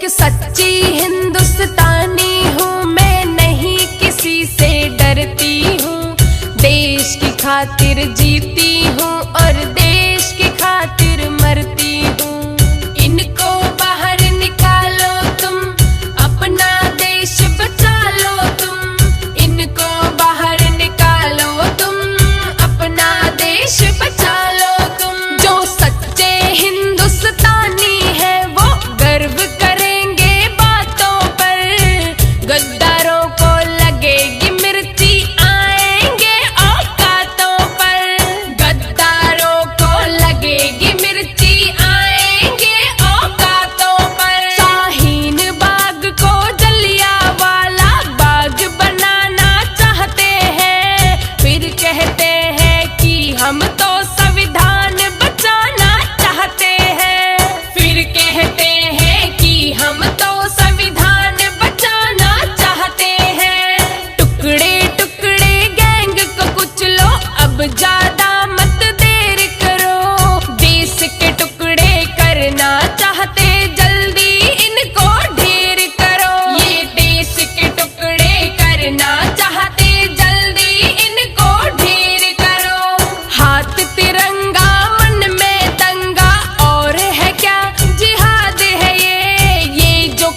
एक सच्ची हिंदुस्तानी हूँ मैं, नहीं किसी से डरती हूँ। देश की खातिर जीती हूँ और देश की खातिर मरती हूँ। इनको बाहर निकालो तुम, अपना देश बचा लो तुम। इनको बाहर निकालो तुम, अपना देश बचा लो तुम। जो सच्चे हिंदुस्तानी है वो गर्व करेंगे बातों पर। गद्दारों को लगेगी मिर्ची, आएंगे औकातों पर। गद्दारों को लगेगी मिर्ची, आएंगे औकातों पर। शाहीन बाग को जलियांवाला बाग बनाना चाहते हैं, फिर कहते हैं कि हम तो संविधान बचाना चाहते हैं। फिर कहते हैं कि हम तो संविधान बचाना चाहते हैं। टुकड़े टुकड़े गैंग को कुचलो, अब ज्यादा मत देर करो। देश के टुकड़े करना चाहते, जल्दी इनको ढेर करो। ये देश के टुकड़े करना चाहते, जल्दी इनको ढेर करो। हाथ तिरंगा मन में दंगा, और है क्या जिहाद है ये जो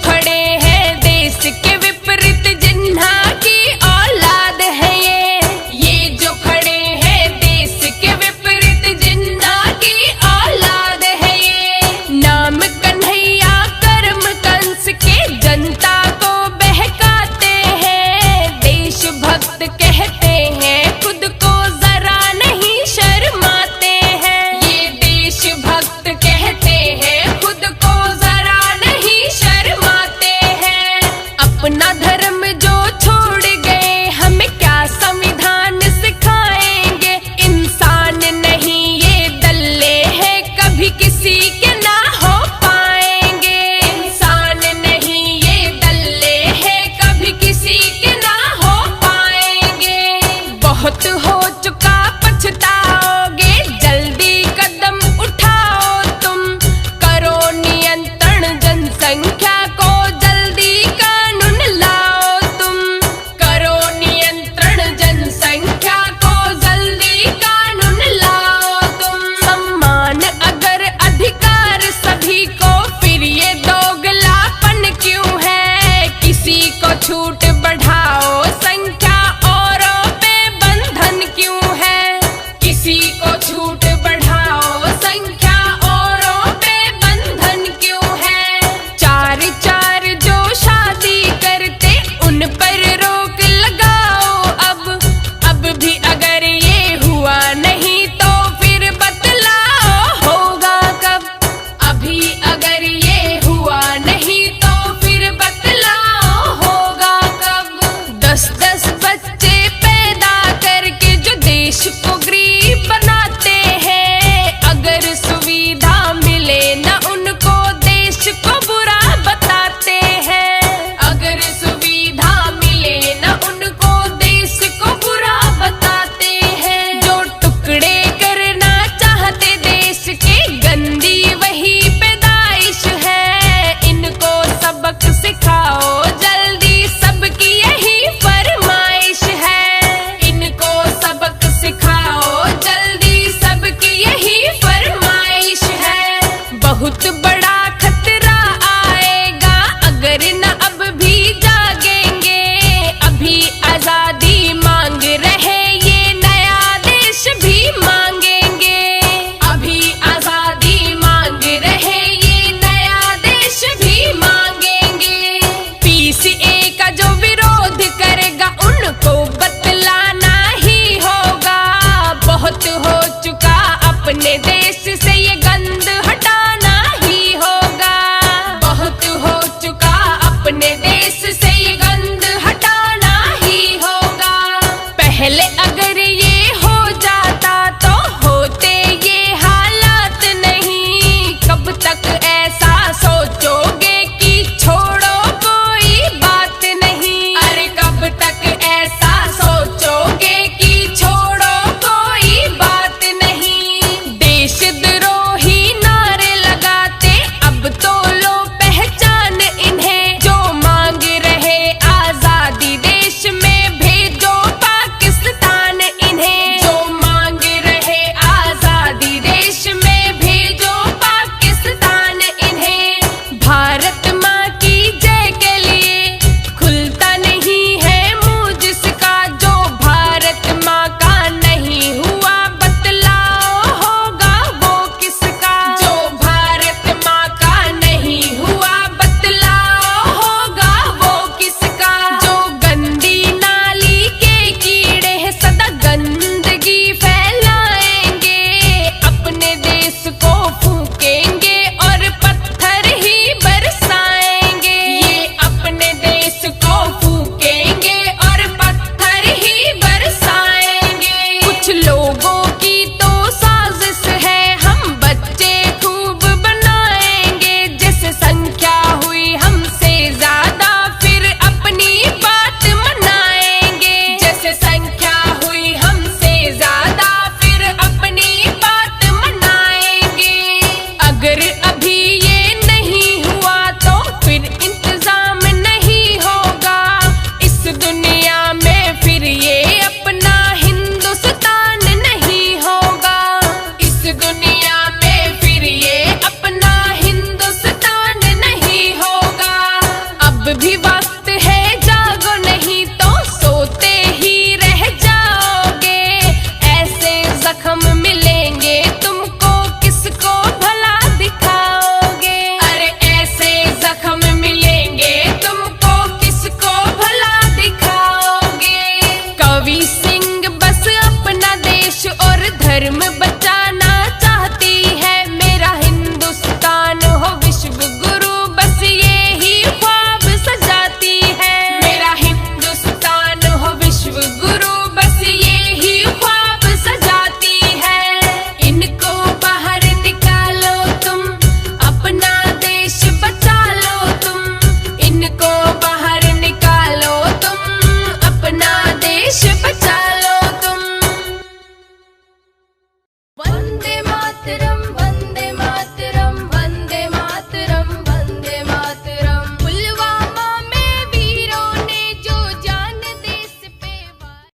कुछ लोगों की तो साजिश है, हम बच्चे खूब बनाएंगे। जैसे संख्या हुई हमसे ज्यादा फिर अपनी बात मनाएंगे। जैसे संख्या हुई हमसे ज्यादा फिर अपनी बात मनाएंगे। अगर अभी ये नहीं हुआ तो फिर इंतजाम नहीं होगा इस दुनिया में, फिर ये अपना हिंदुस्तान नहीं होगा इस दुनिया में, फिर ये अपना हिंदुस्तान नहीं होगा। अब भी वक्त है, जागो नहीं तो सोते ही रह जाओगे। ऐसे जख्म मिलेंगे तुमको, किसको भला दिखाओगे। अरे ऐसे जख्म मिलेंगे तुमको, किसको भला दिखाओगे। कवि सिंह बस अपना देश और धर्म बचाना चाहती है। मेरा हिंदुस्तान हो विश्व गुरु, बस ये ही ख्वाब सजाती है। मेरा हिंदुस्तान हो विश्व गुरु, बस ये ही ख्वाब सजाती है। इनको बाहर निकालो तुम, अपना देश बचा लो तुम। इनको बाहर निकालो तुम, अपना देश बचा लो तुम। वंदे मातरम।